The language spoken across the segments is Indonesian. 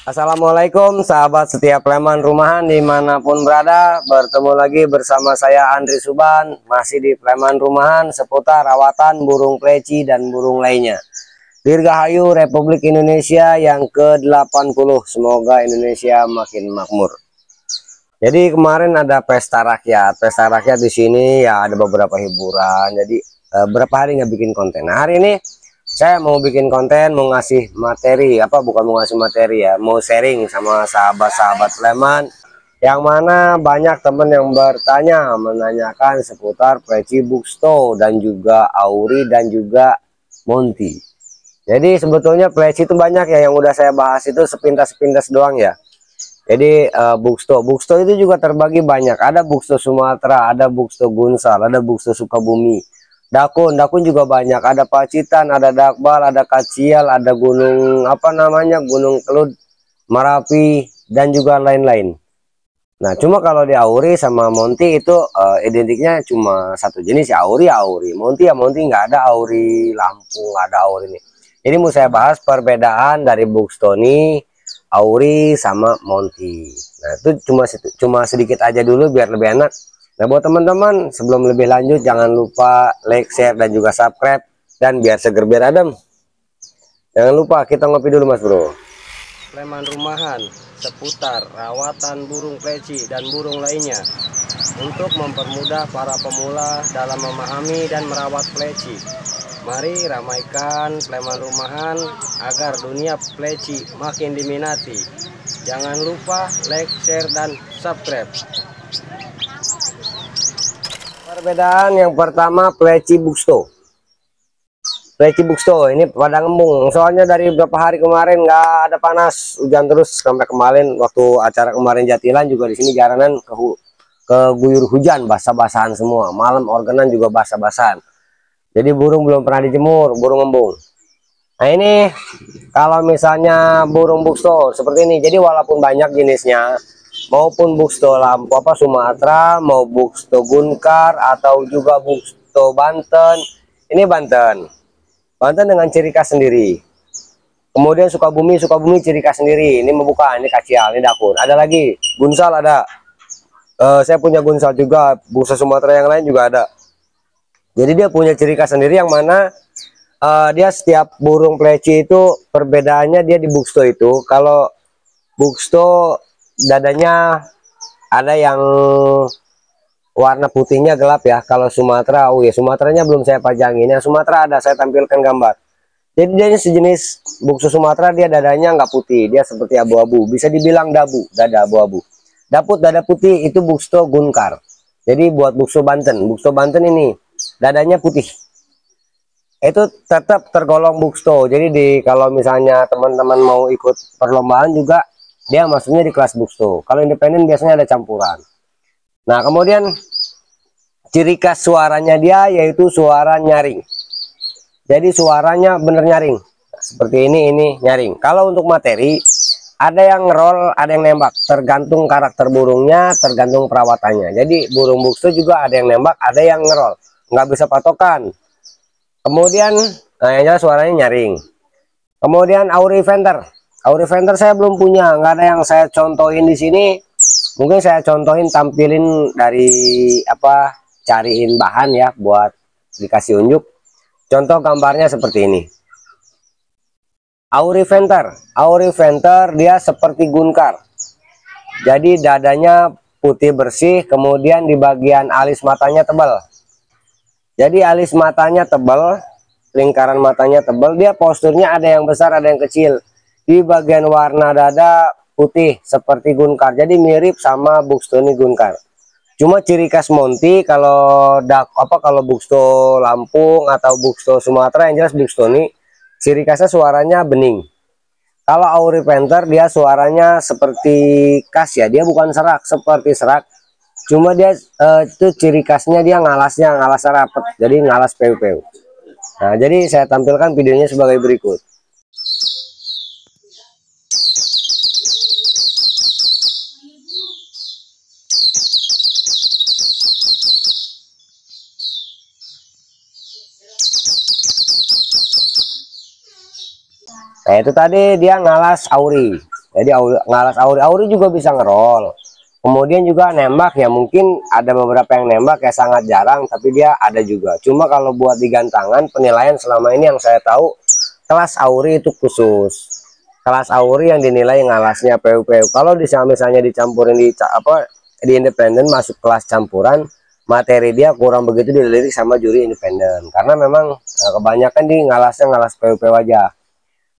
Assalamualaikum sahabat setia Pleman Rumahan dimanapun berada. Bertemu lagi bersama saya Andri Suban, masih di Pleman Rumahan seputar rawatan burung pleci dan burung lainnya. Dirgahayu Republik Indonesia yang ke-80. Semoga Indonesia makin makmur. Jadi kemarin ada pesta rakyat. Pesta rakyat di sini ya ada beberapa hiburan. Jadi berapa hari nggak bikin konten. Nah, hari ini saya mau bikin konten, mau ngasih materi, bukan mau ngasih materi ya, mau sharing sama sahabat-sahabat Sleman, yang mana banyak teman yang bertanya, menanyakan seputar pleci Buxto dan juga Auri dan juga Monty. Jadi sebetulnya pleci itu banyak ya, yang udah saya bahas itu sepintas-sepintas doang ya. Jadi Buxto itu juga terbagi banyak, ada Buxto Sumatera, ada Buxto Gunsal, ada Buxto Sukabumi. Dakun juga banyak, ada Pacitan, ada Dakbal, ada Kacial, ada gunung Gunung Kelud, Merapi dan juga lain-lain. Nah, cuma kalau di Auri sama Monty itu identiknya cuma satu jenis ya, Auri ya Auri, Monty ya Monty, nggak ada Auri Lampung, nggak ada Auri ini. Jadi mau saya bahas perbedaan dari Buxto ini, Auri sama Monty. Nah, itu cuma sedikit aja dulu biar lebih enak. Nah, buat teman-teman, sebelum lebih lanjut jangan lupa like, share dan juga subscribe, dan biar seger biar adem. Jangan lupa kita ngopi dulu Mas Bro. Sleman Rumahan seputar rawatan burung pleci dan burung lainnya untuk mempermudah para pemula dalam memahami dan merawat pleci. Mari ramaikan Sleman Rumahan agar dunia pleci makin diminati. Jangan lupa like, share dan subscribe. Perbedaan yang pertama, pleci Buxto. Pleci Buxto ini pada ngembung, soalnya dari beberapa hari kemarin nggak ada panas, hujan terus sampai kemarin waktu acara kemarin Jatilan juga di sini jaranan keguyur hujan, basah-basahan semua. Malam organan juga basah-basahan. Jadi burung belum pernah dijemur, burung ngembung. Nah, ini kalau misalnya burung Buxto seperti ini, jadi walaupun banyak jenisnya, maupun Buxto Sumatera, mau Buxto Gunkar atau juga Buxto Banten, ini Banten dengan ciri khas sendiri. Kemudian Sukabumi ciri khas sendiri, ini membuka, ini Kacial, ini Dakun. Ada lagi Gunsal, ada saya punya Gunsal juga, Buxto Sumatera yang lain juga ada. Jadi dia punya ciri khas sendiri, yang mana dia setiap burung pleci itu perbedaannya dia di Buxto itu. Kalau Buxto dadanya ada yang warna putihnya gelap ya. Kalau Sumatera, oh ya, Sumateranya belum saya pajangin. Yang Sumatera ada, saya tampilkan gambar. Jadi dia sejenis Buxto Sumatera, dia dadanya nggak putih, dia seperti abu-abu, bisa dibilang dabu, dada abu-abu. Dada putih itu Buxto Gunkar. Jadi buat Buxto Banten ini dadanya putih, itu tetap tergolong Buxto. Jadi kalau misalnya teman-teman mau ikut perlombaan juga, dia maksudnya di kelas Buxto. Kalau independen biasanya ada campuran. Nah, kemudian ciri khas suaranya dia yaitu suara nyaring. Jadi suaranya bener nyaring. Seperti ini nyaring. Kalau untuk materi, ada yang ngerol, ada yang nembak. Tergantung karakter burungnya, tergantung perawatannya. Jadi burung Buxto juga ada yang nembak, ada yang ngerol. Nggak bisa patokan. Kemudian, yang jelas suaranya nyaring. Kemudian Auri Venter saya belum punya, nggak ada yang saya contohin di sini. Mungkin saya contohin, tampilin dari cariin bahan ya buat dikasih unjuk. Contoh gambarnya seperti ini. Auri Venter dia seperti Gunkar. Jadi dadanya putih bersih, kemudian di bagian alis matanya tebal. Jadi alis matanya tebal, lingkaran matanya tebal, dia posturnya ada yang besar, ada yang kecil. Di bagian warna dada putih seperti Gunkar, jadi mirip sama Buxto ini Gunkar. Cuma ciri khas Monty kalau Buxto Lampung atau Buxto Sumatera, yang jelas Buxto ini ciri khasnya suaranya bening. Kalau Auri Venter dia suaranya seperti khas ya, dia bukan serak seperti serak. Cuma dia itu ciri khasnya dia ngalas rapet, jadi ngalas peu-peu. Nah, jadi saya tampilkan videonya sebagai berikut. Nah, itu tadi dia ngalas Auri. Jadi ngalas auri juga bisa ngerol. Kemudian juga nembak ya, mungkin ada beberapa yang nembak ya sangat jarang, tapi dia ada juga. Cuma kalau buat di gantangan, penilaian selama ini yang saya tahu kelas auri itu khusus. Kelas auri yang dinilai ngalasnya PU-PU. Kalau misalnya dicampurin di independen masuk kelas campuran, materi dia kurang begitu dilirik sama juri independen. Karena memang kebanyakan di ngalasnya ngalas PU-PU aja.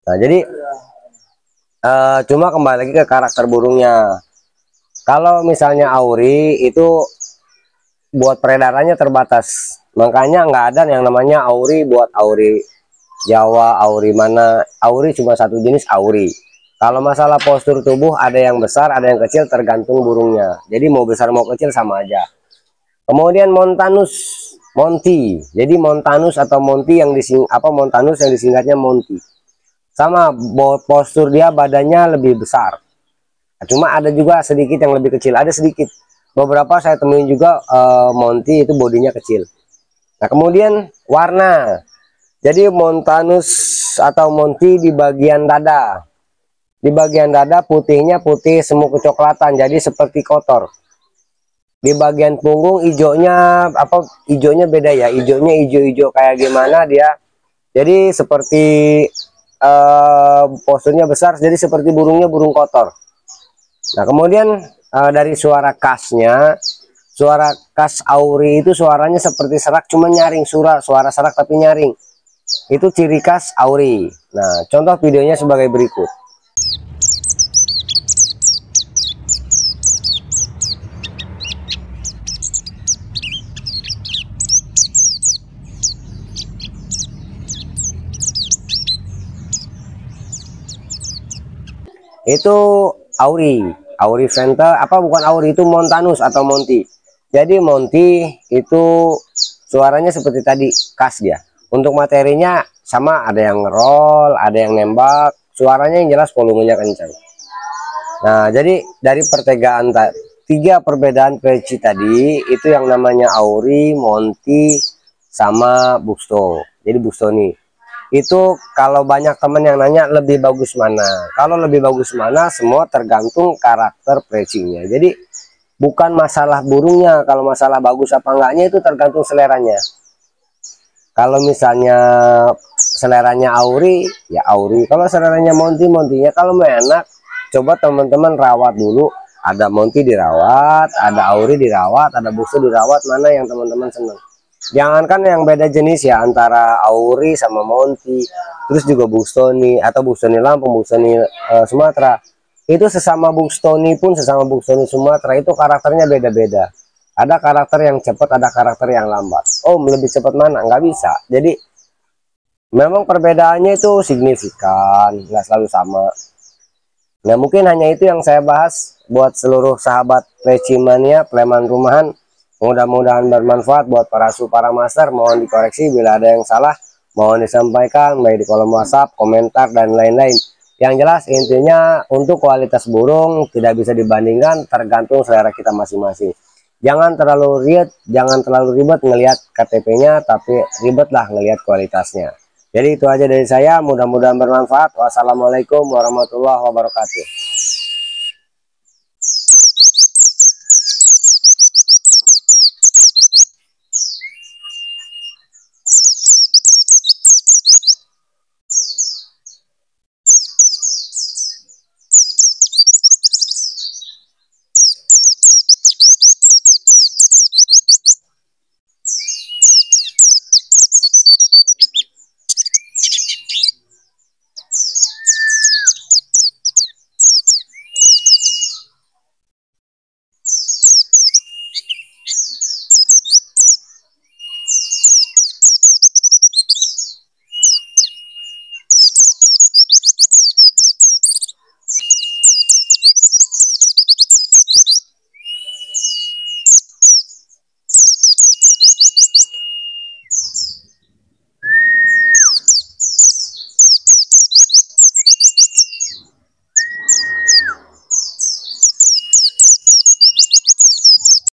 Nah, jadi cuma kembali lagi ke karakter burungnya. Kalau misalnya auri itu buat peredarannya terbatas, makanya nggak ada yang namanya auri buat auri Jawa, auri mana, auri cuma satu jenis auri. Kalau masalah postur tubuh ada yang besar, ada yang kecil, tergantung burungnya. Jadi mau besar mau kecil sama aja. Kemudian Montanus, Monty. Jadi Montanus atau Monty yang Montanus yang disingkatnya Monty. Sama postur dia badannya lebih besar. Cuma ada juga sedikit yang lebih kecil, ada sedikit. Beberapa saya temuin juga Monty itu bodinya kecil. Nah, kemudian warna. Jadi Montanus atau Monty di bagian dada. Di bagian dada putihnya putih semu kecoklatan, jadi seperti kotor. Di bagian punggung hijaunya hijaunya beda ya. Hijaunya hijau-hijau kayak gimana dia. Jadi seperti posturnya besar, jadi seperti burungnya burung kotor. Nah, kemudian dari suara khasnya, suara khas auri itu suaranya seperti serak, cuma nyaring, suara serak tapi nyaring. Itu ciri khas auri. Nah, contoh videonya sebagai berikut. Itu auri venter, bukan auri, itu Montanus atau Monty. Jadi Monty itu suaranya seperti tadi, khas dia. Untuk materinya sama, ada yang roll, ada yang nembak, suaranya yang jelas volumenya kencang. Nah, jadi dari pertegaan tiga perbedaan peci tadi itu yang namanya auri, Monty, sama Buxto. Jadi Buxto nih. Itu kalau banyak teman yang nanya lebih bagus mana. Kalau lebih bagus mana, semua tergantung karakter precinya. Jadi bukan masalah burungnya, kalau masalah bagus apa enggaknya itu tergantung seleranya. Kalau misalnya seleranya auri, ya auri. Kalau seleranya Monty, Montynya. Kalau mau enak, coba teman-teman rawat dulu. Ada Monty dirawat, ada auri dirawat, ada Buxto dirawat, mana yang teman-teman senang. Jangankan yang beda jenis ya, antara auri sama Monty, terus juga Buxtoni atau Buxtoni Lampung, Buxtoni Sumatera. Itu sesama Buxtoni pun, sesama Buxtoni Sumatera itu karakternya beda-beda. Ada karakter yang cepat, ada karakter yang lambat. Oh, lebih cepat mana? Nggak bisa. Jadi memang perbedaannya itu signifikan, nggak selalu sama. Nah, mungkin hanya itu yang saya bahas buat seluruh sahabat Plecimania, Pleman rumahan. Mudah-mudahan bermanfaat buat para master. Mohon dikoreksi bila ada yang salah, mohon disampaikan baik di kolom WhatsApp, komentar, dan lain-lain. Yang jelas intinya untuk kualitas burung tidak bisa dibandingkan, tergantung selera kita masing-masing. Jangan terlalu ribet ngelihat KTP-nya, tapi ribetlah ngelihat kualitasnya. Jadi itu aja dari saya, mudah-mudahan bermanfaat. Wassalamualaikum warahmatullahi wabarakatuh.